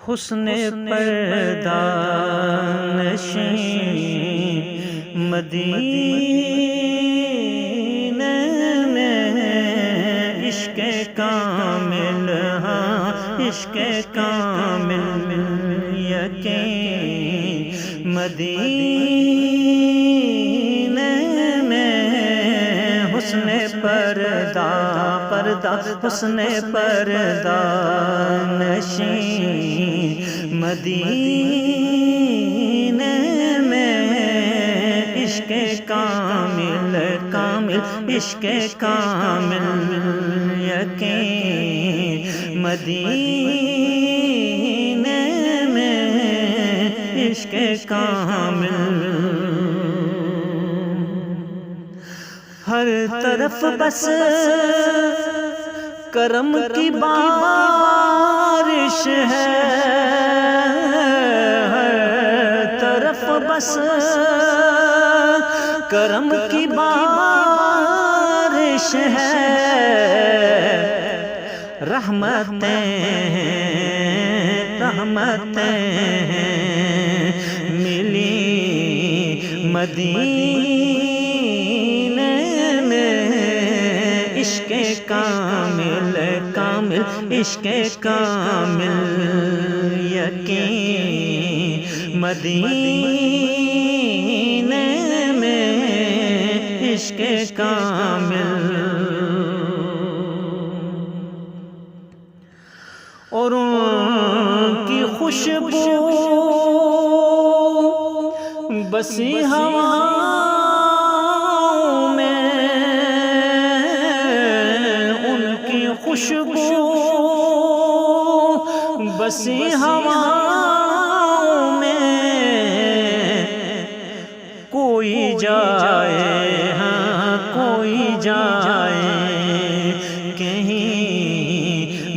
حسن پردہ نشین مدینے میں عشق کامل، ہاں عشق کامل یقین مدینے میں حسن پردہ پردہ حسن پردہ نشین مدینے میں عشق کامل کامل عشق کامل یقین مدینے میں عشق کامل، ہر طرف بس کرم کی بارش ہے، ہر طرف بس کرم کی بارش ہے، رحمتیں رحمتیں ملی مدینے میں عشق کامل کامل عشق کامل یقین مدینے میں عشق کامل، اور ان کی خوشبو بسی ہواؤں میں، ان کی خوشبو بسی ہواؤں میں، کوئی جائے ہاں کوئی جائے کہیں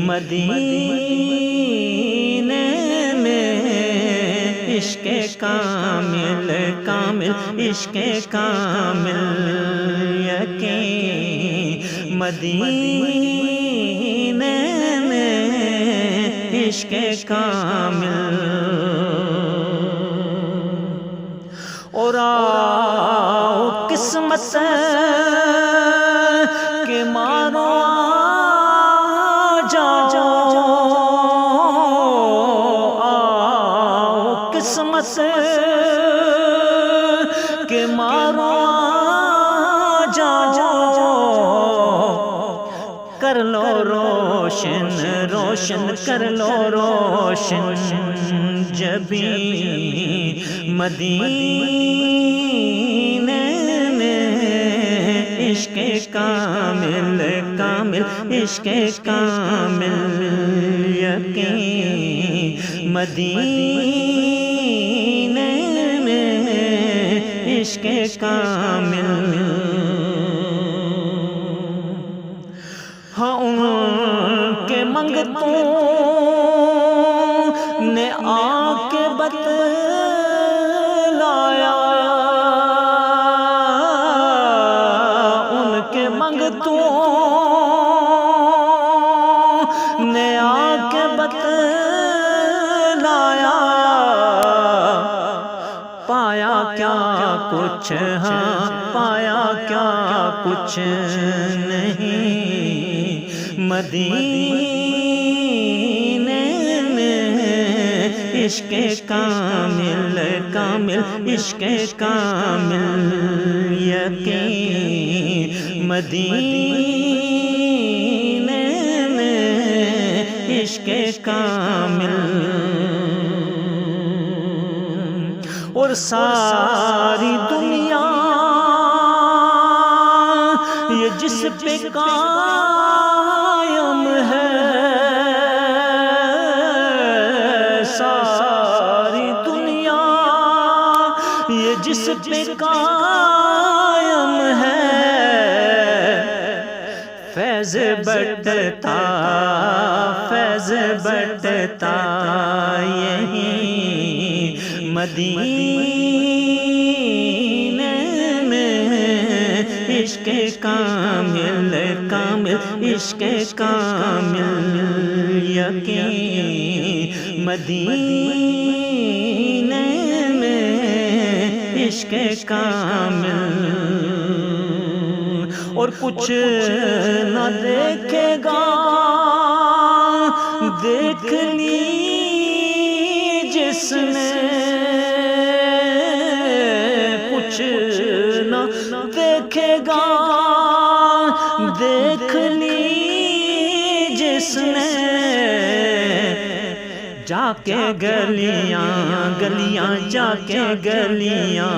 مدینے میں عشق کامل کامل عشق کامل یقین مدینے میں عشق کامل، اور آؤ قسمت کے مارو قسمت کے مارو جاؤ، کر لو روشن روشن کر لو روشن جبیں مدینے میں عشق کامل کامل عشق کامل یقین مدینے میں عشق کامل، ہاں ان کے منگتوں نے آ کے بتلایا، ان کے منگتوں نے آ کے بتلایا، پایا کیا کچھ ہاں پایا کیا کچھ نہیں مدینے میں عشق کامل کامل عشق کامل یقین مدینے میں عشق کامل، اور ساری دنیا یہ جس پہ قائم ہے، ساری دنیا یہ جس پہ قائم ہے، فیض بٹتا یہی مدینے میں عشق کا کامل کامل عشق کامل یقین مدینے میں عشق کامل اور کچھ نہ دیکھے گا دیکھنی جس نے کچھ نہ دیکھے گا دیکھنی جس نے جا کے گلیاں گلیاں جا کے گلیاں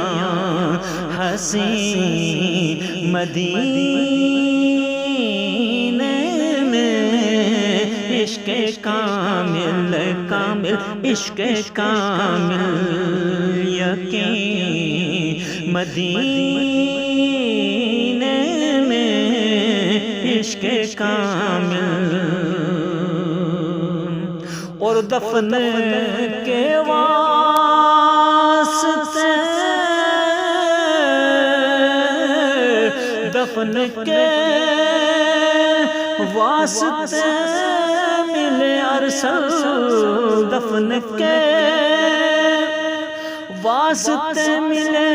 حسین مدینے میں عشق کامل کامل عشق کامل یقین مدینے میں عشق کامل اور دفن کے واسطے دفن کے واسطے ملے ارسل دفن کے واسطے ملے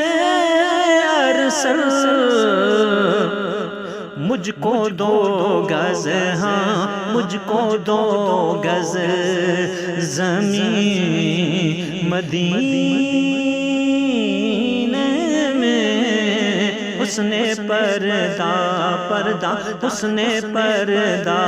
ارسل مجھ کو دو گز ہاں مجھ کو دو گز زمین مدینے میں حسن پردہ پردہ حسن پردہ